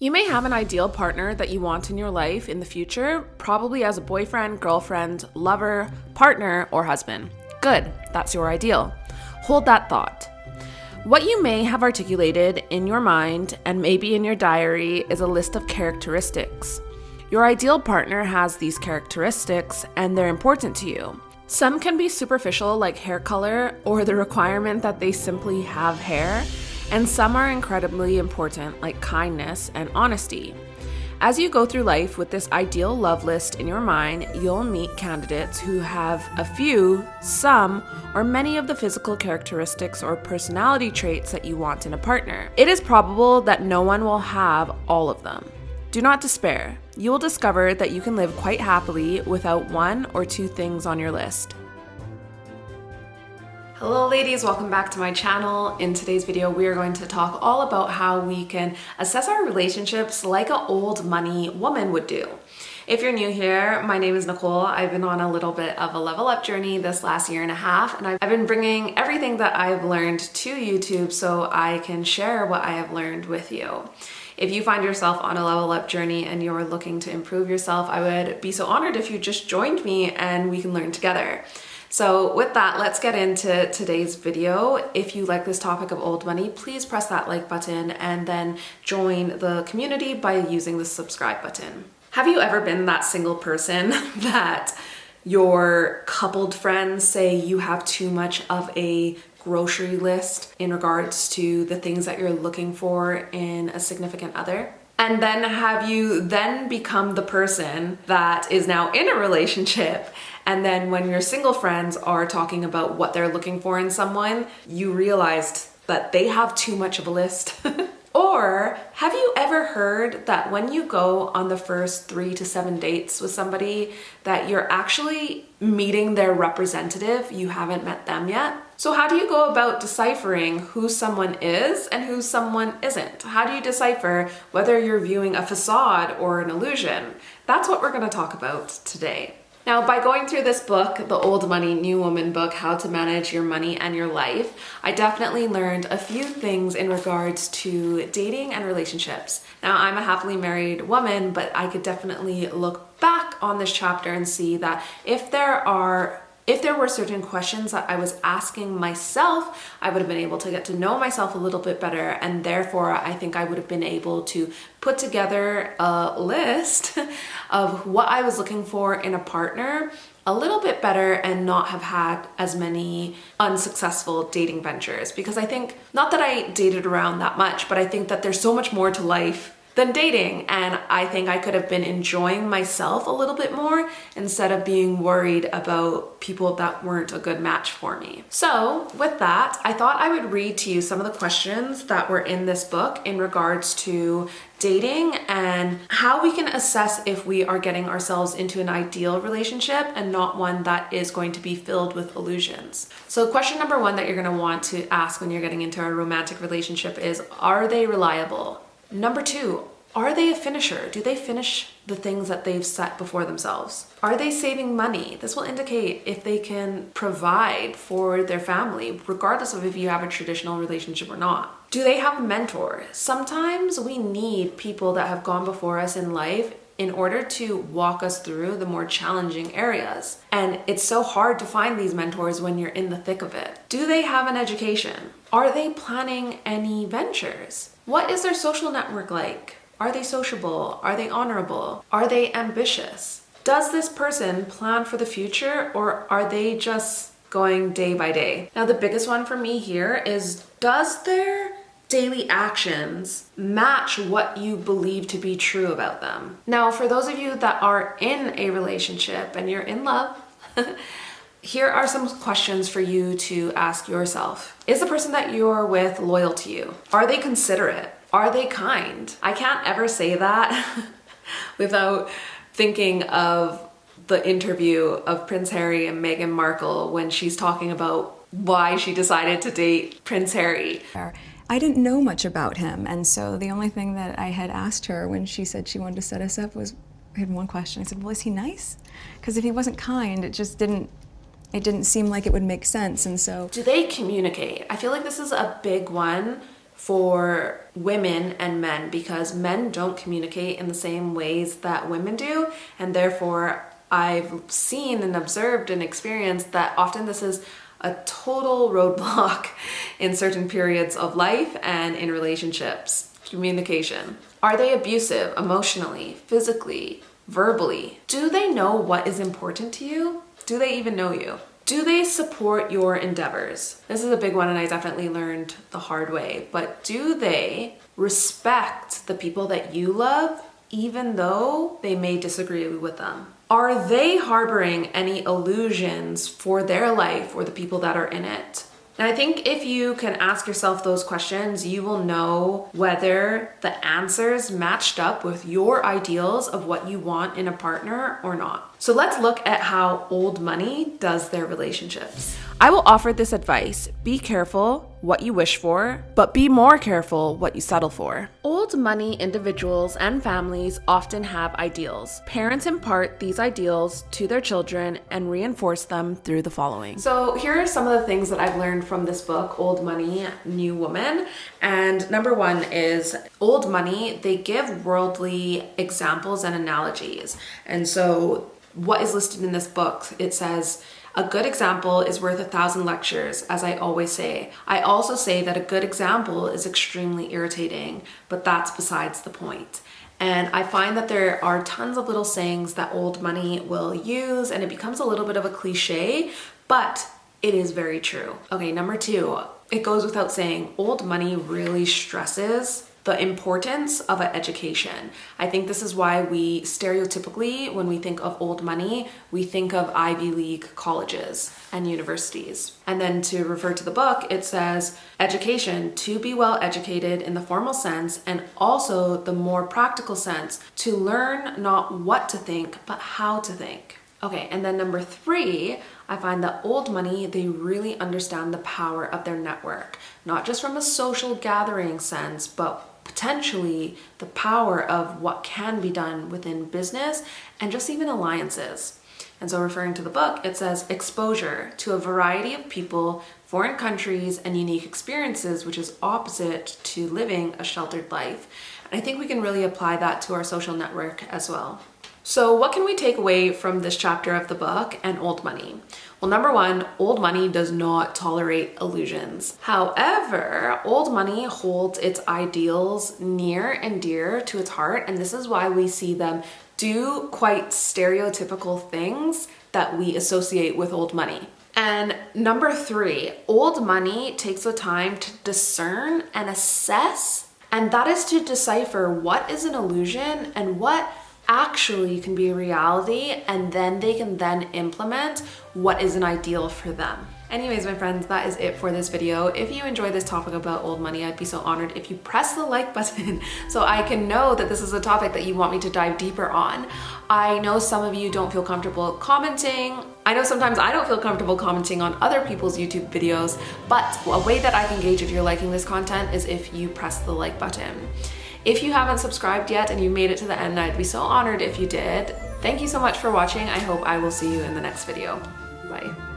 You may have an ideal partner that you want in your life in the future, probably as a boyfriend, girlfriend, lover, partner, or husband. Good, that's your ideal. Hold that thought. What you may have articulated in your mind and maybe in your diary is a list of characteristics. Your ideal partner has these characteristics and they're important to you. Some can be superficial, like hair color or the requirement that they simply have hair. And some are incredibly important, like kindness and honesty. As you go through life with this ideal love list in your mind, you'll meet candidates who have a few, some, or many of the physical characteristics or personality traits that you want in a partner. It is probable that no one will have all of them. Do not despair. You will discover that you can live quite happily without one or two things on your list. Hello ladies, welcome back to my channel. In today's video, we are going to talk all about how we can assess our relationships like an old money woman would do. If you're new here, my name is Nicole. I've been on a little bit of a level up journey this last year and a half, and I've been bringing everything that I've learned to YouTube so I can share what I have learned with you. If you find yourself on a level up journey and you're looking to improve yourself, I would be so honored if you just joined me and we can learn together. So with that, let's get into today's video. If you like this topic of old money, please press that like button and then join the community by using the subscribe button. Have you ever been that single person that your coupled friends say you have too much of a grocery list in regards to the things that you're looking for in a significant other? And then have you then become the person that is now in a relationship, and then when your single friends are talking about what they're looking for in someone, you realized that they have too much of a list? Or have you ever heard that when you go on the first 3 to 7 dates with somebody that you're actually meeting their representative, you haven't met them yet? So how do you go about deciphering who someone is and who someone isn't? How do you decipher whether you're viewing a facade or an illusion? That's what we're going to talk about today. Now, by going through this book, the Old Money, New Woman book, How to Manage Your Money and Your Life, I definitely learned a few things in regards to dating and relationships. Now, I'm a happily married woman, but I could definitely look back on this chapter and see that if there were certain questions that I was asking myself, I would have been able to get to know myself a little bit better, and therefore I think I would have been able to put together a list of what I was looking for in a partner a little bit better and not have had as many unsuccessful dating ventures. Because I think, not that I dated around that much, but I think that there's so much more to life than dating, and I think I could have been enjoying myself a little bit more instead of being worried about people that weren't a good match for me. So with that, I thought I would read to you some of the questions that were in this book in regards to dating and how we can assess if we are getting ourselves into an ideal relationship and not one that is going to be filled with illusions. So question number 1 that you're going to want to ask when you're getting into a romantic relationship is, are they reliable? Number 2, are they a finisher? Do they finish the things that they've set before themselves? Are they saving money? This will indicate if they can provide for their family, regardless of if you have a traditional relationship or not. Do they have a mentor? Sometimes we need people that have gone before us in life in order to walk us through the more challenging areas. And it's so hard to find these mentors when you're in the thick of it. Do they have an education? Are they planning any ventures? What is their social network like? Are they sociable? Are they honorable? Are they ambitious? Does this person plan for the future, or are they just going day by day? Now, the biggest one for me here is, does their daily actions match what you believe to be true about them? Now, for those of you that are in a relationship and you're in love, here are some questions for you to ask yourself. Is the person that you're with loyal to you? Are they considerate? Are they kind? I can't ever say that without thinking of the interview of Prince Harry and Meghan Markle when she's talking about why she decided to date Prince Harry. I didn't know much about him, and so the only thing that I had asked her when she said she wanted to set us up was, I had one question. I said, well, is he nice? Because if he wasn't kind, it didn't seem like it would make sense. And so, do they communicate? I feel like this is a big one for women and men, because men don't communicate in the same ways that women do, and therefore I've seen and observed and experienced that often this is a total roadblock in certain periods of life and in relationships. Communication. Are they abusive emotionally, physically, verbally? Do they know what is important to you? Do they even know you? Do they support your endeavors? This is a big one, and I definitely learned the hard way, but do they respect the people that you love even though they may disagree with them? Are they harboring any illusions for their life or the people that are in it? And I think if you can ask yourself those questions, you will know whether the answers matched up with your ideals of what you want in a partner or not. So let's look at how old money does their relationships. I will offer this advice: be careful what you wish for, but be more careful what you settle for. Old money individuals and families often have ideals. Parents impart these ideals to their children and reinforce them through the following. So here are some of the things that I've learned from this book, Old Money, New Woman. And number one is old money, they give worldly examples and analogies. And so what is listed in this book, it says, a good example is worth 1,000 lectures, as I always say. I also say that a good example is extremely irritating, but that's besides the point. And I find that there are tons of little sayings that old money will use, and it becomes a little bit of a cliche, but it is very true. Okay, number two, it goes without saying, old money really stresses the importance of an education. I think this is why we stereotypically, when we think of old money, we think of Ivy League colleges and universities. And then to refer to the book, it says education, to be well educated in the formal sense, and also the more practical sense, to learn not what to think, but how to think. Okay, and then number three, I find that old money, they really understand the power of their network, not just from a social gathering sense, but potentially the power of what can be done within business and just even alliances. And so referring to the book, it says exposure to a variety of people, foreign countries, and unique experiences, which is opposite to living a sheltered life. And I think we can really apply that to our social network as well. So what can we take away from this chapter of the book and old money? Well, number one, old money does not tolerate illusions. However, old money holds its ideals near and dear to its heart, and this is why we see them do quite stereotypical things that we associate with old money. And number three, old money takes the time to discern and assess, and that is to decipher what is an illusion and what actually can be a reality, and then they can then implement what is an ideal for them. Anyways, my friends, that is it for this video. If you enjoyed this topic about old money, I'd be so honored if you press the like button so I can know that this is a topic that you want me to dive deeper on. I know some of you don't feel comfortable commenting. I know sometimes I don't feel comfortable commenting on other people's YouTube videos, but a way that I can gauge if you're liking this content is if you press the like button. If you haven't subscribed yet and you made it to the end, I'd be so honored if you did. Thank you so much for watching. I hope I will see you in the next video. Bye.